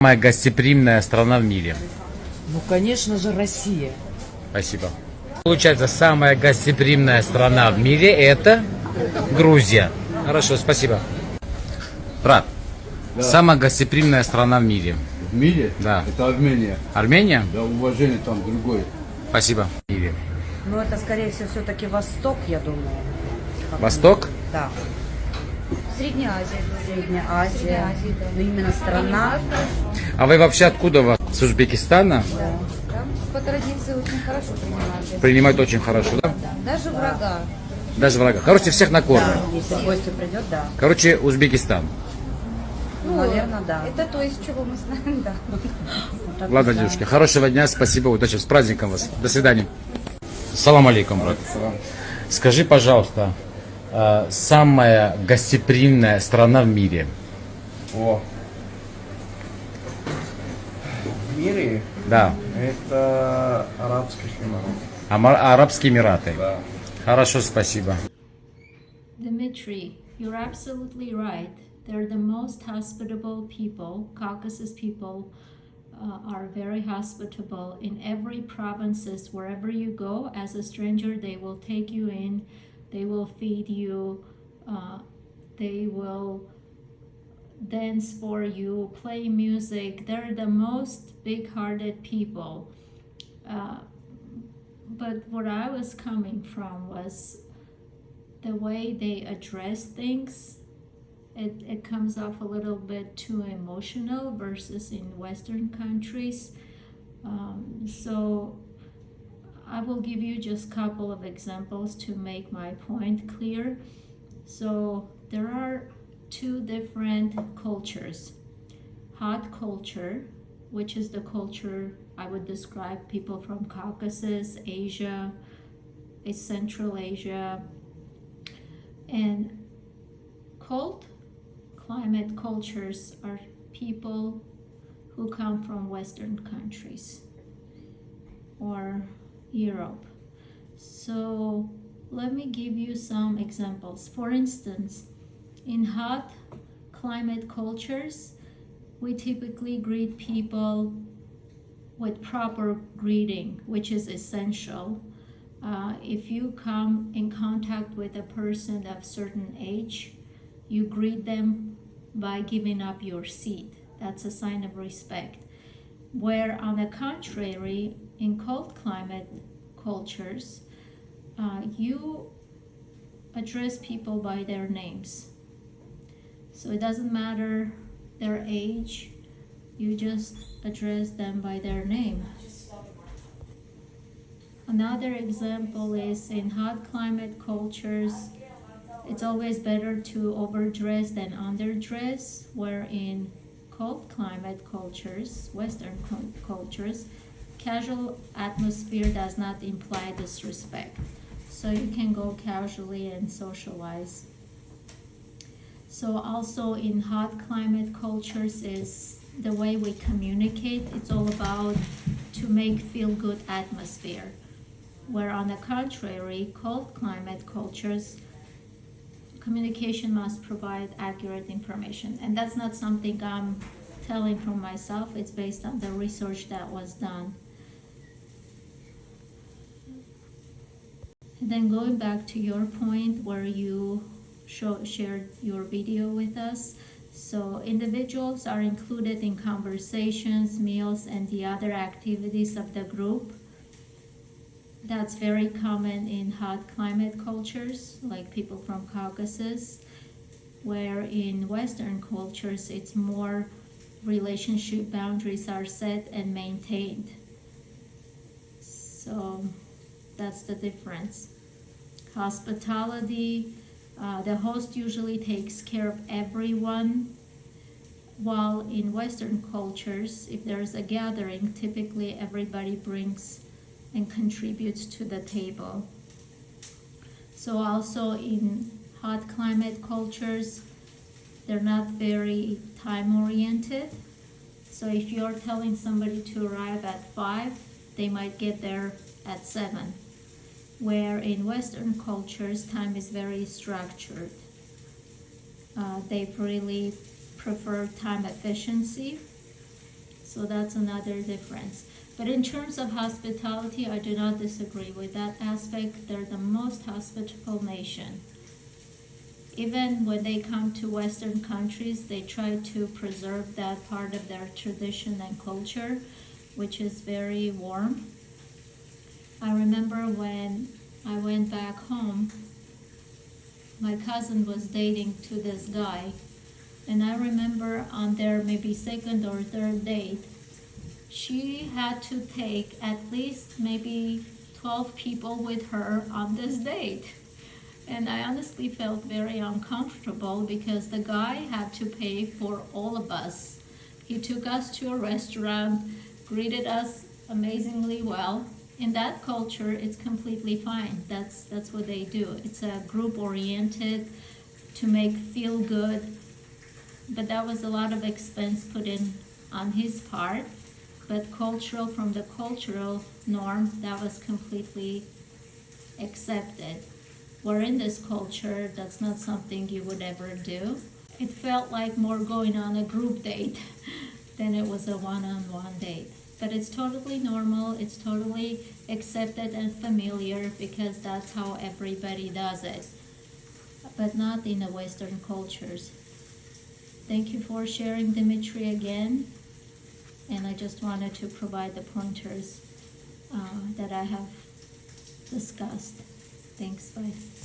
Самая гостеприимная страна в мире. Ну, конечно же, Россия. Спасибо. Получается, самая гостеприимная страна в мире это Грузия. Хорошо, спасибо. Брат, Да. самая гостеприимная страна в мире. В мире? Да. Это Армения. Армения? Да, уважение там другое. Спасибо. В мире. Ну, это, скорее всего, все-таки Восток, я думаю. Восток? Да. Средняя Азия. Средняя Азия. Средняя Азия, да. Ну, именно страна. А вы вообще откуда? Вас? С Узбекистана? Да. Там по традиции очень хорошо принимают. Принимают очень хорошо, да? Даже врага. Даже врага. Короче, всех Да, накормят. если в гости придет, да. Короче, Узбекистан. Ну, наверное, да. Это то, из чего мы знаем, да. Вот так Ладно, вот, да. девушки, хорошего дня, спасибо, удачи, с праздником вас. До свидания. Салам алейкум, брат. Скажи, пожалуйста, самая гостеприимная страна в мире? О. В мире Да, это арабских эмиратов. Арабские Эмираты. Да. Хорошо, спасибо. Dimitri, you're absolutely right. They're the most hospitable people. Caucasus people are very hospitable. In every provinces, wherever you go, as a stranger, they will take you in. They will feed you. They will dance for you, play music. They're the most big-hearted people. But what I was coming from was the way they address things. It comes off a little bit too emotional versus in Western countries. So I will give you just a couple of examples to make my point clear. So there are two different cultures. Hot culture, which is the culture I would describe people from Caucasus, Asia, Central Asia, and cold climate cultures are people who come from Western countries or Europe. So let me give you some examples. For instance, in hot climate cultures, we typically greet people with proper greeting, which is essential. If you come in contact with a person of certain age, you greet them by giving up your seat. That's a sign of respect. Where on the contrary, in cold climate cultures, you address people by their names. So it doesn't matter their age, you just address them by their name. Another example is in hot climate cultures, it's always better to overdress than underdress, where in cold climate cultures, Western cultures, casual atmosphere does not imply disrespect. So you can go casually and socialize. So also in hot climate cultures is the way we communicate. It's all about to make feel good atmosphere. Where on the contrary, cold climate cultures, communication must provide accurate information. And that's not something I'm telling from myself, it's based on the research that was done. And then going back to your point where you shared your video with us. So individuals are included in conversations, meals, and the other activities of the group. That's very common in hot climate cultures, like people from Caucasus, where in Western cultures, it's more relationship boundaries are set and maintained. So that's the difference. Hospitality, the host usually takes care of everyone, while in Western cultures, if there's a gathering, typically everybody brings and contributes to the table. So also in hot climate cultures, they're not very time oriented. So if you're telling somebody to arrive at 5, they might get there at 7. Where in Western cultures, time is very structured. They've really prefer time efficiency. So that's another difference. But in terms of hospitality, I do not disagree with that aspect. They're the most hospitable nation. Even when they come to Western countries, they try to preserve that part of their tradition and culture, which is very warm. I remember when I went back home, my cousin was dating to this guy, and I remember on their maybe second or third date, she had to take at least maybe 12 people with her on this date. And I honestly felt very uncomfortable because the guy had to pay for all of us. He took us to a restaurant, greeted us amazingly well. In that culture, it's completely fine. That's what they do. It's a group oriented to make feel good. But that was a lot of expense put in on his part. But from the cultural norm, that was completely accepted. Where in this culture, that's not something you would ever do. It felt like more going on a group date than it was a one-on-one date. But it's totally normal, it's totally accepted and familiar because that's how everybody does it. But not in the Western cultures. Thank you for sharing, Dimitri, again. And I just wanted to provide the pointers that I have discussed. Thanks, bye.